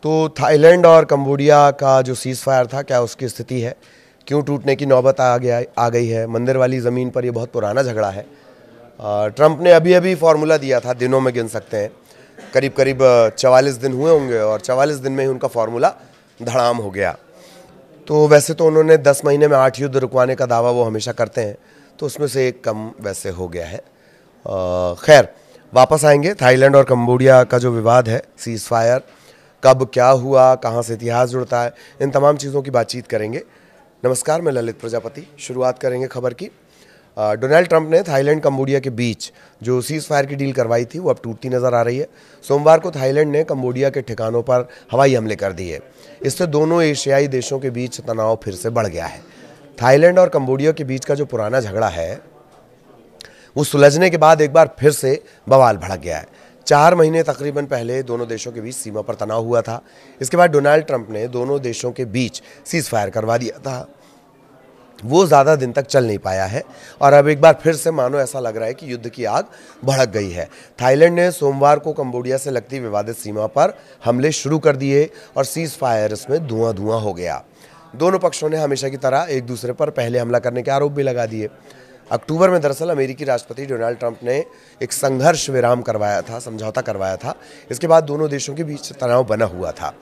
तो थाईलैंड और कंबोडिया का जो सीज़ फायर था, क्या उसकी स्थिति है, क्यों टूटने की नौबत आ गई है। मंदिर वाली ज़मीन पर ये बहुत पुराना झगड़ा है। ट्रंप ने अभी अभी फार्मूला दिया था, दिनों में गिन सकते हैं, करीब करीब 44 दिन हुए होंगे और 44 दिन में ही उनका फार्मूला धड़ाम हो गया। तो वैसे तो उन्होंने 10 महीने में 8 युद्ध रुकवाने का दावा वो हमेशा करते हैं, तो उसमें से एक कम वैसे हो गया है। खैर, वापस आएंगे। थाईलैंड और कंबोडिया का जो विवाद है, सीज़ फायर कब क्या हुआ, कहाँ से इतिहास जुड़ता है, इन तमाम चीज़ों की बातचीत करेंगे। नमस्कार, मैं ललित प्रजापति। शुरुआत करेंगे खबर की। डोनाल्ड ट्रंप ने थाईलैंड कंबोडिया के बीच जो सीज़ फायर की डील करवाई थी वो अब टूटती नज़र आ रही है। सोमवार को थाईलैंड ने कंबोडिया के ठिकानों पर हवाई हमले कर दिए। इससे दोनों एशियाई देशों के बीच तनाव फिर से बढ़ गया है। थाईलैंड और कंबोडिया के बीच का जो पुराना झगड़ा है वो सुलझने के बाद एक बार फिर से बवाल भड़क गया है। 4 महीने तकरीबन पहले दोनों देशों के बीच सीमा पर तनाव हुआ था। इसके बाद डोनाल्ड ट्रंप ने दोनों देशों के बीच सीज़ फायर करवा दिया था। वो ज़्यादा दिन तक चल नहीं पाया है और अब एक बार फिर से मानो ऐसा लग रहा है कि युद्ध की आग भड़क गई है। थाईलैंड ने सोमवार को कंबोडिया से लगती विवादित सीमा पर हमले शुरू कर दिए और सीज़ फायर इसमें धुआं धुआं हो गया। दोनों पक्षों ने हमेशा की तरह एक दूसरे पर पहले हमला करने के आरोप भी लगा दिए। अक्टूबर में दरअसल अमेरिकी राष्ट्रपति डोनाल्ड ट्रंप ने एक संघर्ष विराम करवाया था, समझौता करवाया था। इसके बाद दोनों देशों के बीच तनाव बना हुआ था,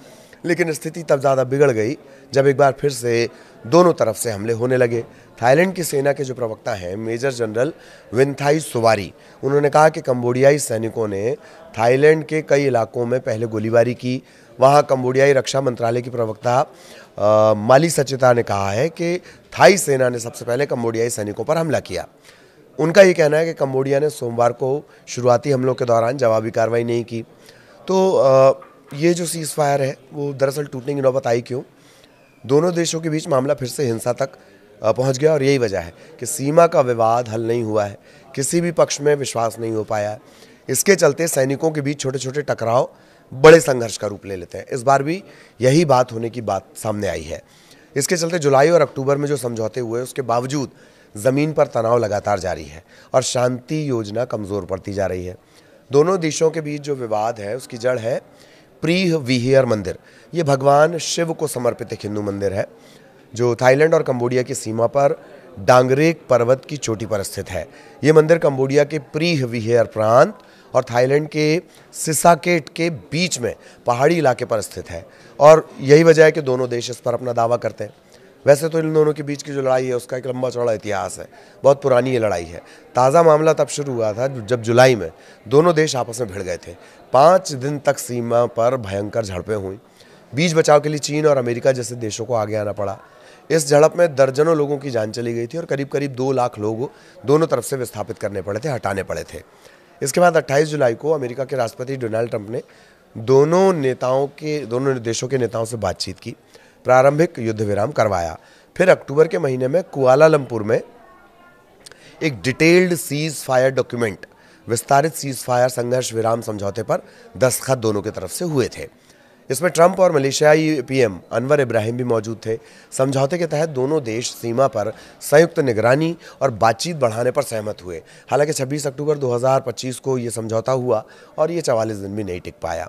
लेकिन स्थिति तब ज़्यादा बिगड़ गई जब एक बार फिर से दोनों तरफ से हमले होने लगे। थाईलैंड की सेना के जो प्रवक्ता हैं, मेजर जनरल विनथाई सुवारी, उन्होंने कहा कि कंबोडियाई सैनिकों ने थाईलैंड के कई इलाकों में पहले गोलीबारी की। वहाँ कंबोडियाई रक्षा मंत्रालय की प्रवक्ता माली सचिता ने कहा है कि थाई सेना ने सबसे पहले कंबोडियाई सैनिकों पर हमला किया। उनका ये कहना है कि कंबोडिया ने सोमवार को शुरुआती हमलों के दौरान जवाबी कार्रवाई नहीं की। तो ये जो सीज़ फायर है वो दरअसल टूटने की नौबत आई क्यों? दोनों देशों के बीच मामला फिर से हिंसा तक पहुंच गया और यही वजह है कि सीमा का विवाद हल नहीं हुआ है, किसी भी पक्ष में विश्वास नहीं हो पाया है। इसके चलते सैनिकों के बीच छोटे छोटे टकराव बड़े संघर्ष का रूप ले लेते हैं। इस बार भी यही बात होने की बात सामने आई है। इसके चलते जुलाई और अक्टूबर में जो समझौते हुए उसके बावजूद ज़मीन पर तनाव लगातार जारी है और शांति योजना कमज़ोर पड़ती जा रही है। दोनों देशों के बीच जो विवाद है उसकी जड़ है प्रीह विहियर मंदिर। ये भगवान शिव को समर्पित एक हिंदू मंदिर है जो थाईलैंड और कंबोडिया की सीमा पर डांगरेक पर्वत की चोटी पर स्थित है। ये मंदिर कंबोडिया के प्रीह विहियर प्रांत और थाईलैंड के सिसाकेट के बीच में पहाड़ी इलाके पर स्थित है और यही वजह है कि दोनों देश इस पर अपना दावा करते हैं। वैसे तो इन दोनों के बीच की जो लड़ाई है उसका एक लंबा चौड़ा इतिहास है, बहुत पुरानी ये लड़ाई है। ताज़ा मामला तब शुरू हुआ था जब जुलाई में दोनों देश आपस में भिड़ गए थे। 5 दिन तक सीमा पर भयंकर झड़पें हुई। बीच बचाव के लिए चीन और अमेरिका जैसे देशों को आगे आना पड़ा। इस झड़प में दर्जनों लोगों की जान चली गई थी और करीब करीब 2 लाख लोग दोनों तरफ से विस्थापित करने पड़े थे, हटाने पड़े थे। इसके बाद 28 जुलाई को अमेरिका के राष्ट्रपति डोनाल्ड ट्रंप ने दोनों देशों के नेताओं से बातचीत की, प्रारंभिक युद्ध विराम करवाया। फिर अक्टूबर के महीने में कुआलालंपुर में एक डिटेल्ड सीज फायर डॉक्यूमेंट, विस्तारित सीज फायर संघर्ष विराम समझौते पर दस्तखत दोनों की तरफ से हुए थे। इसमें ट्रंप और मलेशियाई पीएम अनवर इब्राहिम भी मौजूद थे। समझौते के तहत दोनों देश सीमा पर संयुक्त निगरानी और बातचीत बढ़ाने पर सहमत हुए। हालांकि 26 अक्टूबर 2025 को ये समझौता हुआ और ये 44 दिन भी नहीं टिक पाया।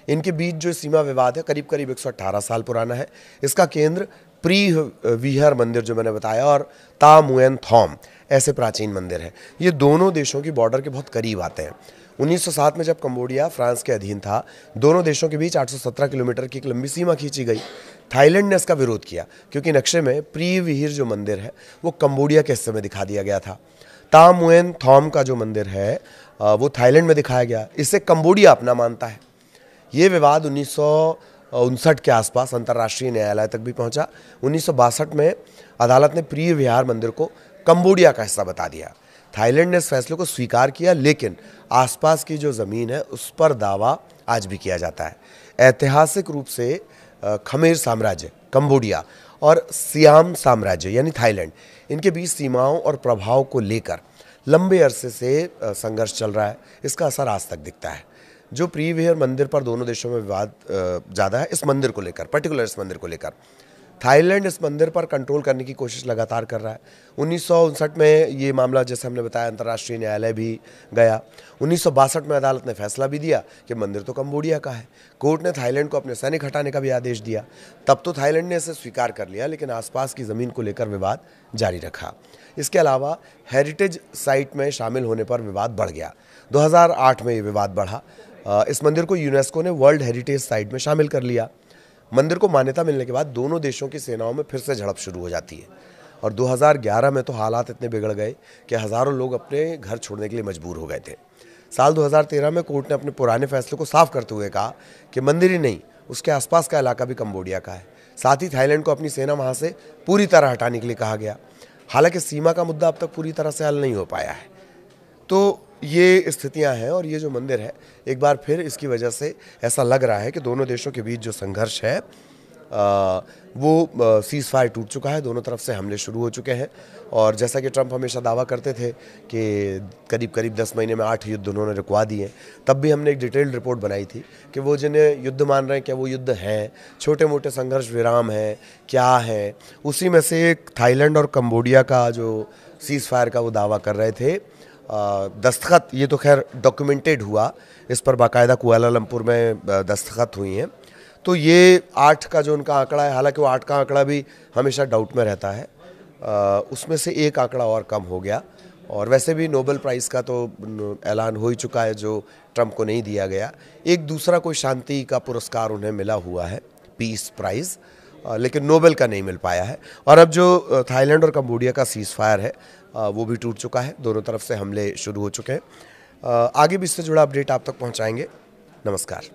इनके बीच जो सीमा विवाद है करीब करीब 118 साल पुराना है। इसका केंद्र प्रीह विहर मंदिर जो मैंने बताया और ता मुएन थॉम ऐसे प्राचीन मंदिर है। ये दोनों देशों की बॉर्डर के बहुत करीब आते हैं। 1907 में जब कंबोडिया फ्रांस के अधीन था, दोनों देशों के बीच 817 किलोमीटर की एक लंबी सीमा खींची गई। थाईलैंड ने इसका विरोध किया क्योंकि नक्शे में प्री विहिर जो मंदिर है वो कंबोडिया के हिस्से में दिखा दिया गया था। ता मुएन थॉम का जो मंदिर है वो थाईलैंड में दिखाया गया। इसे कंबोडिया अपना मानता है। ये विवाद 1959 के आसपास अंतर्राष्ट्रीय न्यायालय तक भी पहुंचा। 1962 में अदालत ने प्रिय विहार मंदिर को कंबोडिया का हिस्सा बता दिया। थाईलैंड ने इस फैसले को स्वीकार किया, लेकिन आसपास की जो ज़मीन है उस पर दावा आज भी किया जाता है। ऐतिहासिक रूप से खमेर साम्राज्य कंबोडिया और सियाम साम्राज्य यानी थाईलैंड, इनके बीच सीमाओं और प्रभाव को लेकर लंबे अरसे से संघर्ष चल रहा है। इसका असर आज तक दिखता है। जो प्री विहिर मंदिर पर दोनों देशों में विवाद ज़्यादा है इस मंदिर को लेकर, पर्टिकुलर इस मंदिर को लेकर। थाईलैंड इस मंदिर पर कंट्रोल करने की कोशिश लगातार कर रहा है। 1959 में ये मामला, जैसे हमने बताया, अंतर्राष्ट्रीय न्यायालय भी गया। 1962 में अदालत ने फैसला भी दिया कि मंदिर तो कंबोडिया का है। कोर्ट ने थाईलैंड को अपने सैनिक हटाने का भी आदेश दिया। तब तो थाईलैंड ने इसे स्वीकार कर लिया, लेकिन आसपास की ज़मीन को लेकर विवाद जारी रखा। इसके अलावा हेरिटेज साइट में शामिल होने पर विवाद बढ़ गया। 2008 में ये विवाद बढ़ा। इस मंदिर को यूनेस्को ने वर्ल्ड हेरिटेज साइट में शामिल कर लिया। मंदिर को मान्यता मिलने के बाद दोनों देशों की सेनाओं में फिर से झड़प शुरू हो जाती है और 2011 में तो हालात इतने बिगड़ गए कि हज़ारों लोग अपने घर छोड़ने के लिए मजबूर हो गए थे। साल 2013 में कोर्ट ने अपने पुराने फैसले को साफ करते हुए कहा कि मंदिर ही नहीं, उसके आसपास का इलाका भी कंबोडिया का है। साथ ही थाईलैंड को अपनी सेना वहाँ से पूरी तरह हटाने के लिए कहा गया। हालांकि सीमा का मुद्दा अब तक पूरी तरह से हल नहीं हो पाया है। तो ये स्थितियां हैं और ये जो मंदिर है, एक बार फिर इसकी वजह से ऐसा लग रहा है कि दोनों देशों के बीच जो संघर्ष है वो सीज़ फायर टूट चुका है। दोनों तरफ से हमले शुरू हो चुके हैं और जैसा कि ट्रंप हमेशा दावा करते थे कि करीब करीब 10 महीने में 8 युद्ध उन्होंने रुकवा दिए, तब भी हमने एक डिटेल्ड रिपोर्ट बनाई थी कि वो जिन्हें युद्ध मान रहे हैं, क्या वो युद्ध हैं, छोटे मोटे संघर्ष विराम हैं, क्या है। उसी में से एक थाईलैंड और कंबोडिया का जो सीज़ फायर का वो दावा कर रहे थे। दस्तखत, ये तो खैर डॉक्यूमेंटेड हुआ, इस पर बाकायदा कुआलालंपुर में दस्तखत हुई हैं। तो ये 8 का जो उनका आंकड़ा है, हालांकि वो 8 का आंकड़ा भी हमेशा डाउट में रहता है, उसमें से एक आंकड़ा और कम हो गया। और वैसे भी नोबेल प्राइज़ का तो ऐलान हो ही चुका है जो ट्रंप को नहीं दिया गया। एक दूसरा कोई शांति का पुरस्कार उन्हें मिला हुआ है, पीस प्राइज़, लेकिन नोबेल का नहीं मिल पाया है। और अब जो थाईलैंड और कंबोडिया का सीज़ फायर है वो भी टूट चुका है। दोनों तरफ से हमले शुरू हो चुके हैं। आगे भी इससे जुड़ा अपडेट आप तक पहुंचाएंगे। नमस्कार।